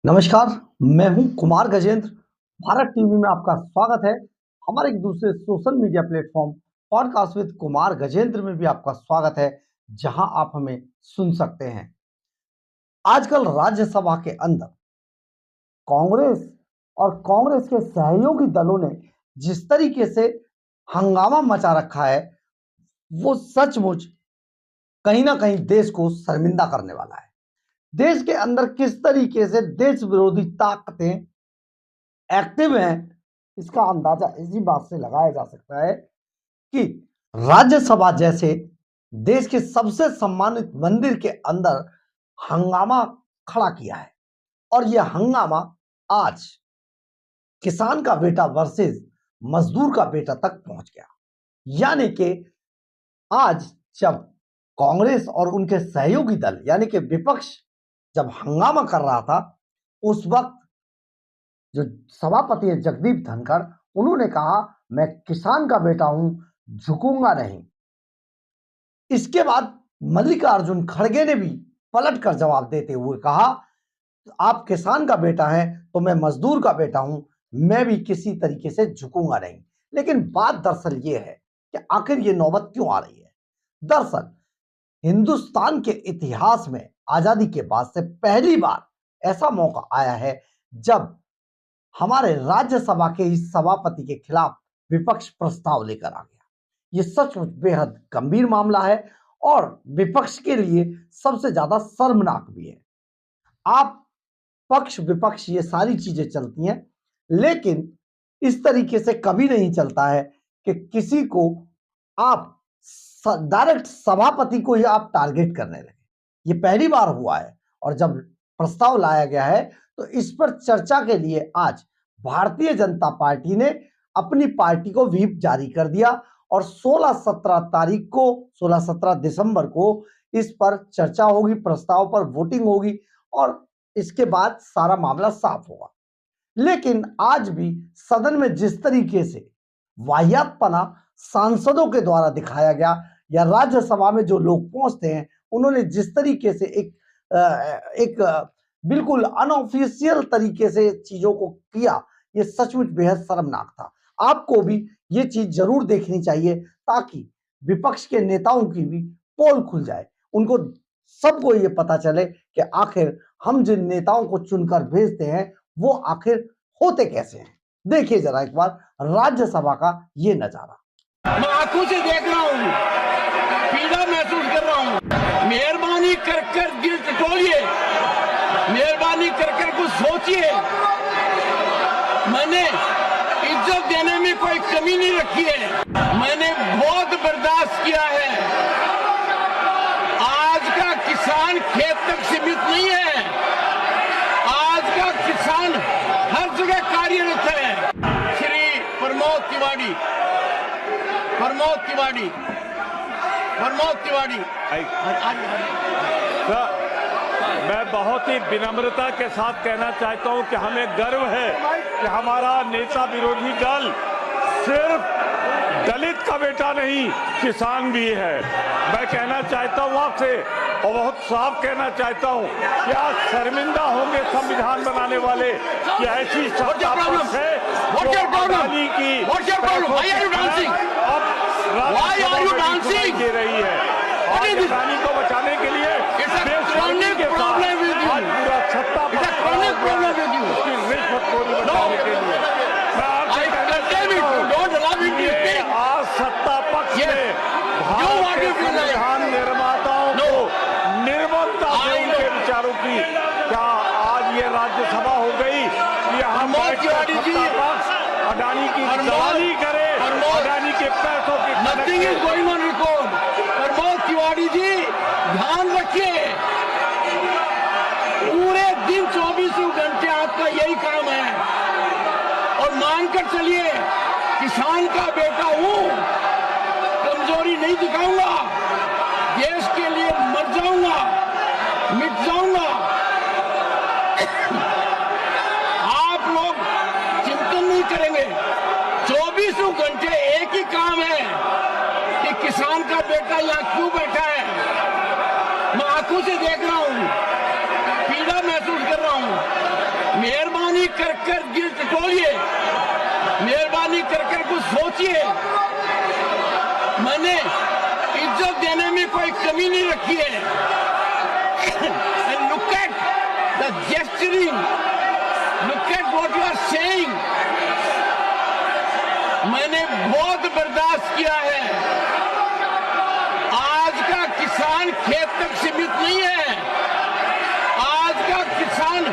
नमस्कार, मैं हूं कुमार गजेंद्र। भारत टीवी में आपका स्वागत है। हमारे एक दूसरे social media platform podcast with Kumar Gajendra में भी आपका स्वागत है, जहां आप हमें सुन सकते हैं। आजकल राज्यसभा के अंदर कांग्रेस और कांग्रेस के सहयोगी दलों ने जिस तरीके से हंगामा मचा रखा है, वो सचमुच कहीं ना कहीं देश को शर्मिंदा करने वाला है। देश के अंदर किस तरीके से देश विरोधी ताकतें एक्टिव हैं, इसका अंदाजा इसी बात से लगाया जा सकता है कि राज्यसभा जैसे देश के सबसे सम्मानित मंदिर के अंदर हंगामा खड़ा किया है। और यह हंगामा आज किसान का बेटा वर्सेस मजदूर का बेटा तक पहुंच गया। यानी कि आज जब कांग्रेस और उनके सहयोगी दल यानी कि विपक्ष जब हंगामा कर रहा था, उस वक्त जो सभापति है जगदीप धनखड़, उन्होंने कहा मैं किसान का बेटा हूं, झुकूंगा नहीं। इसके बाद मल्लिकार्जुन खड़गे ने भी पलट कर जवाब देते हुए कहा आप किसान का बेटा है तो मैं मजदूर का बेटा हूं, मैं भी किसी तरीके से झुकूंगा नहीं। लेकिन बात दरअसल ये है कि आखिर ये नौबत क्यों आ रही है। दरअसल हिंदुस्तान के इतिहास में आजादी के बाद से पहली बार ऐसा मौका आया है जब हमारे राज्यसभा के इस सभापति के खिलाफ विपक्ष प्रस्ताव लेकर आ गया। ये सचमुच बेहद गंभीर मामला है और विपक्ष के लिए सबसे ज्यादा शर्मनाक भी है। आप पक्ष विपक्ष ये सारी चीजें चलती हैं, लेकिन इस तरीके से कभी नहीं चलता है कि किसी को आप डायरेक्ट सभापति को ही आप टारगेट करने लगे। ये पहली बार हुआ है और जब प्रस्ताव लाया गया है तो इस पर चर्चा के लिए आज भारतीय जनता पार्टी ने अपनी पार्टी को व्हिप जारी कर दिया और 16-17 दिसंबर को इस पर चर्चा होगी, प्रस्ताव पर वोटिंग होगी और इसके बाद सारा मामला साफ होगा। लेकिन आज भी सदन में जिस तरीके से वाहियातपना सांसदों के द्वारा दिखाया गया या राज्यसभा में जो लोग पहुंचते हैं उन्होंने जिस तरीके से एक बिल्कुल अनऑफिशियल तरीके से चीजों को किया, ये सचमुच बेहद शर्मनाक था। आपको भी ये चीज जरूर देखनी चाहिए ताकि विपक्ष के नेताओं की भी पोल खुल जाए, उनको सबको ये पता चले कि आखिर हम जिन नेताओं को चुनकर भेजते हैं वो आखिर होते कैसे हैं। देखिए जरा एक बार राज्यसभा का ये नजारा। मैं आंखों से देख रहा हूँ, पीड़ा महसूस कर रहा हूँ। मेहरबानी कर कर दिल टटोलिए, मेहरबानी कर कर कुछ सोचिए। मैंने इज्जत देने में कोई कमी नहीं रखी है, मैंने बहुत बर्दाश्त किया है। आज का किसान खेत तक सीमित नहीं है, आज का किसान हर जगह कार्यरत है। श्री प्रमोद तिवारी मैं बहुत ही विनम्रता के साथ कहना चाहता हूं कि हमें गर्व है कि हमारा नेता विरोधी दल सिर्फ दलित का बेटा नहीं, किसान भी है। मैं कहना चाहता हूं आपसे और बहुत साफ कहना चाहता हूं कि आज शर्मिंदा होंगे संविधान बनाने वाले कि ऐसी सत्ता पक्ष है दे रही है और किसानी को बचाने के लिए पूरा सत्ता उसकी रिश्वतखोरी बचाने के लिए आज सत्ता पक्ष ने भारत के संविधान निर्माताओं को निर्ममता से उनके विचारों की क्या आज ये राज्यसभा हो गई कि हम अडानी की दलाली करे, अडानी के पैसों की nothing is going on record. Pramod Tiwari ji ध्यान रखिए, पूरे दिन 24 घंटे आपका यही काम है और मानकर चलिए किसान का बेटा हूं, कमजोरी नहीं दिखाऊंगा, देश के लिए मर जाऊंगा, मिट जाऊंगा। आप लोग चिंतन नहीं करेंगे, 24 घंटे एक ही काम है कि किसान का बेटा यहाँ क्यों बैठा है। मैं आंखों से देख रहा हूं, पीड़ा महसूस कर रहा हूं। आकर दिल टटोलिए, मेहरबानी कर कुछ सोचिए। मैंने इज्जत देने में कोई कमी नहीं रखी है। And look at the gesturing, look at what you are saying. मैंने बहुत बर्दाश्त किया है। आज का किसान खेत तक सीमित नहीं है। आज का किसान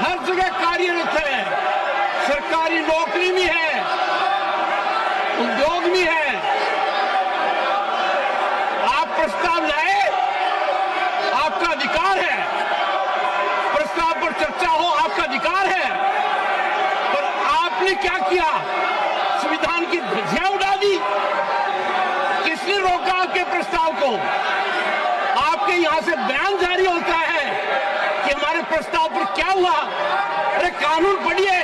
हर जगह कार्यरत है, सरकारी नौकरी में है, उद्योग में है। आप प्रस्ताव लाए, आपका अधिकार है। प्रस्ताव पर चर्चा हो, आपका अधिकार है। पर आपने क्या किया? संविधान की धज्जियां उड़ा दी। किसने रोका आपके प्रस्ताव को? आपके यहां से बयान जारी होता है कि हमारे प्रस्ताव पर क्या हुआ। अरे कानून पढ़िए,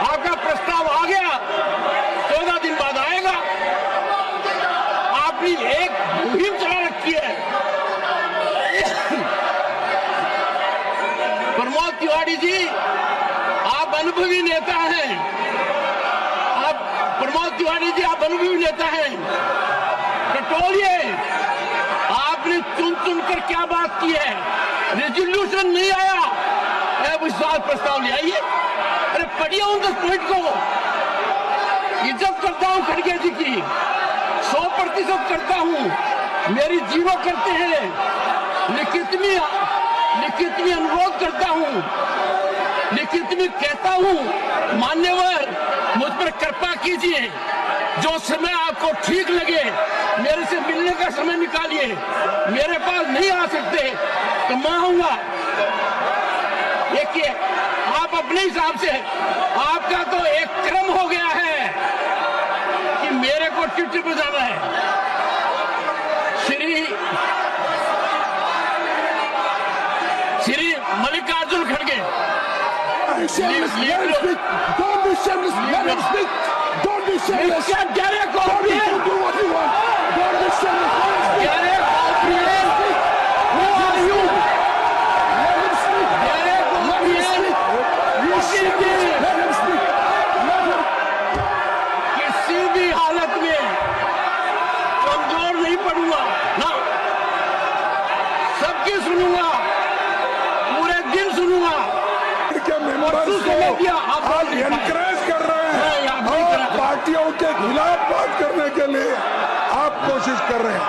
आपका प्रस्ताव आ गया, 14 दिन बाद आएगा। आपने एक मुहिम चला रखी है। प्रमोद तिवारी जी, आप अनुभवी नेता हैं। प्रमोद तिवारी जी, आप अनुभवी नेता हैं। टटोलिए, आपने चुन कर क्या बात की है? रेजोल्यूशन नहीं आया, अविश्वास प्रस्ताव ले आइए। अरे पढ़िए उन 10 पॉइंट को। इज्जत करता हूं खड़गे जी की, 100% करता हूं। मेरी जीरो करते हैं। लिखित में अनुरोध करता हूं, लिखित में कहता हूं, मान्यवर मुझ पर कृपा कीजिए। जो समय आपको ठीक लगे मेरे से मिलने का समय निकालिए। मेरे पास नहीं आ सकते तो मैं आऊंगा। देखिए, आप अपने हिसाब से, आपका तो एक क्रम हो गया है कि मेरे को चिट्ठी पे जाना है। श्री मल्लिकार्जुन खड़गे, Don't be shameless. Let him speak. Don't be shameless. क्या direct Don't do what you want. Don't be shameless. Let him speak. Who are you? Let him speak. Let him speak. You shameless. Let him speak. Let him. किसी भी हालत में कमजोर नहीं पड़ूंगा ना, सबकी सुनूंगा, पूरे दिन सुनूंगा। के मेंबर्स को आप एनकरेज कर रहे हैं और पार्टियों के खिलाफ बात करने के लिए आप कोशिश कर रहे हैं।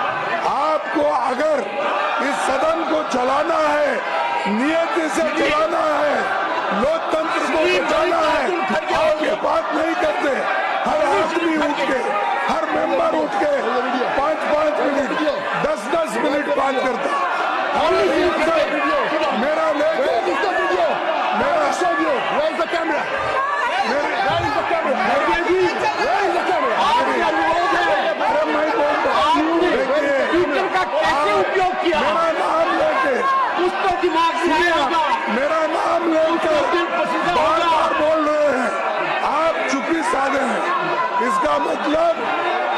आपको अगर इस सदन को चलाना है, नियति से चलाना है, लोकतंत्र को बचाना है, आप ये बात नहीं करते। हर आदमी उठ के, हर मेंबर उठ के 5-5 मिनट, 10-10 मिनट बात करता है। मेरा लेके Where is the camera? Where is the camera? Where is the camera? अरे मैं बोलता हूँ, ट्विटर का कैसे उपयोग किया? मेरा नाम लेके कुछ तो दिमाग में आएगा। मेरा नाम लेकर बार-बार बोल रहे हैं, आप चुप्पी साधे हैं। इसका मतलब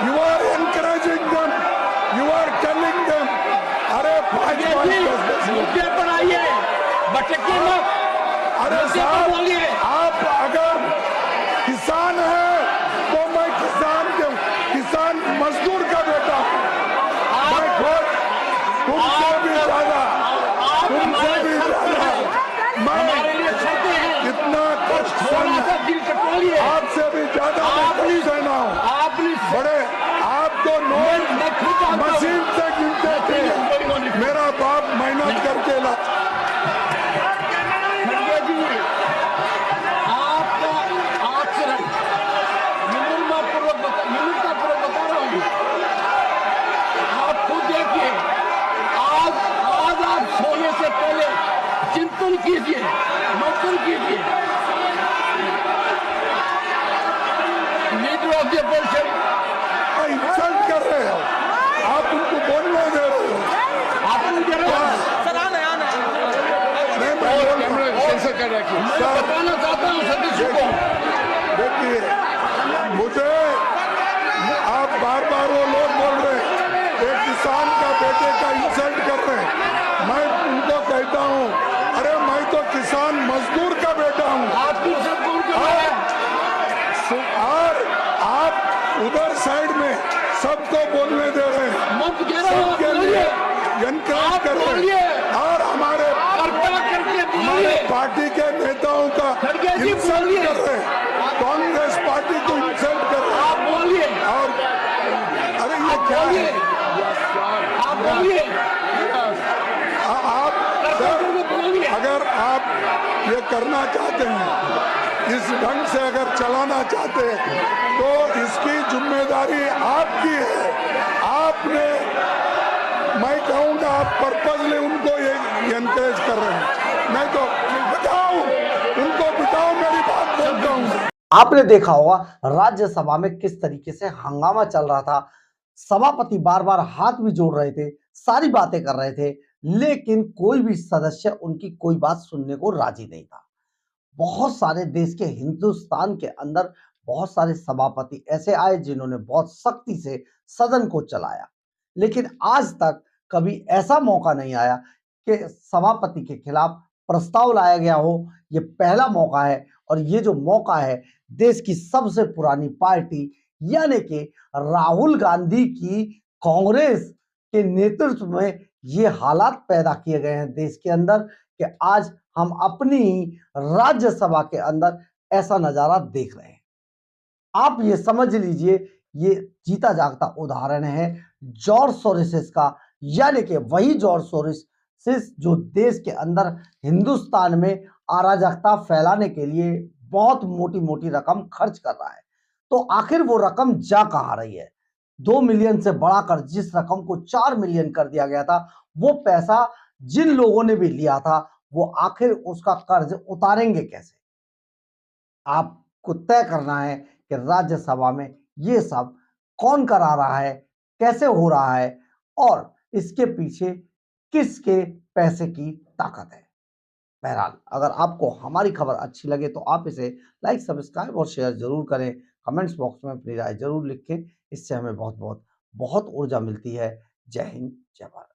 you are encouraging them, you are telling them, अरे 5-5 मुद्दे पर आइए, भटकिए मत। अरे साहब, आप अगर किसान हैं तो मैं किसान मजदूर का बेटा हूं। मैं खुद तुमसे भी ज्यादा हमारे लिए छड़ते हैं। इतना कष्ट थोड़ा सा दिल टटोलिए। आपसे भी ज्यादा सहना हूँ। आपने बड़े आप तो नोट मशीन से गिनते थे, मेरा बाप मेहनत करके ला। चिंतन कीजिए, मंथन कीजिए। Leader of the opposition insult कर रहे हो, आप उनको बोलने दे रहे हो। आप दे रहे हो सर, आना मैं बताना चाहता हूँ सदस्यों को। देखिए, मुझे आप बार-बार वो लोग बोल रहे हैं, एक किसान का बेटे का इंसल्ट कर रहे हैं। मैं उनको कहता हूँ, अरे मैं तो किसान मजदूर का बेटा हूँ। उधर साइड में सबको बोलने दे रहे हैं, मुफ्त कह रहा हूं, सबके लिए एनकरेज कर रहे हैं और हमारे पार्टी के नेताओं का इंसल्ट कर रहे हैं, कांग्रेस पार्टी को इंसल्ट कर रहे हैं। आप बोलिए, और अरे ये क्या है? आप बोलिए, आप सर, अगर आप ये करना चाहते हैं, इस ढंग से अगर चलाना चाहते हैं, तो इसकी जिम्मेदारी आपकी है। आपने, मैं कहूँगा, आप पर्पजली उनको ये एनकरेज कर रहे हैं। नहीं तो बिठाओ उनको, बिठाओ, मेरी बात बोलता हूँ। आपने देखा होगा राज्यसभा में किस तरीके से हंगामा चल रहा था। सभापति बार बार हाथ भी जोड़ रहे थे, सारी बातें कर रहे थे, लेकिन कोई भी सदस्य उनकी कोई बात सुनने को राजी नहीं था। बहुत सारे देश के, हिंदुस्तान के अंदर बहुत सारे सभापति ऐसे आए जिन्होंने बहुत सख्ती से सदन को चलाया, लेकिन आज तक कभी ऐसा मौका नहीं आया कि सभापति के खिलाफ प्रस्ताव लाया गया हो। ये पहला मौका है और ये जो मौका है, देश की सबसे पुरानी पार्टी यानी कि राहुल गांधी की कांग्रेस के नेतृत्व में ये हालात पैदा किए गए हैं देश के अंदर कि आज हम अपनी ही राज्यसभा के अंदर ऐसा नजारा देख रहे हैं। आप ये समझ लीजिए, ये जीता जागता उदाहरण है जॉर्ज सोरोस का, यानी कि वही जॉर्ज सोरोस जो देश के अंदर, हिंदुस्तान में अराजकता फैलाने के लिए बहुत मोटी मोटी रकम खर्च कर रहा है। तो आखिर वो रकम जा कहां रही है? 2 मिलियन से बढ़ाकर जिस रकम को 4 मिलियन कर दिया गया था, वो पैसा जिन लोगों ने भी लिया था, वो आखिर उसका कर्ज उतारेंगे कैसे? आपको तय करना है कि राज्यसभा में ये सब कौन करा रहा है, कैसे हो रहा है और इसके पीछे किसके पैसे की ताकत है। बहरहाल, अगर आपको हमारी खबर अच्छी लगे तो आप इसे लाइक, सब्सक्राइब और शेयर जरूर करें। कमेंट्स बॉक्स में अपनी राय जरूर लिखें, इससे हमें बहुत बहुत बहुत ऊर्जा मिलती है। जय हिंद, जय भारत।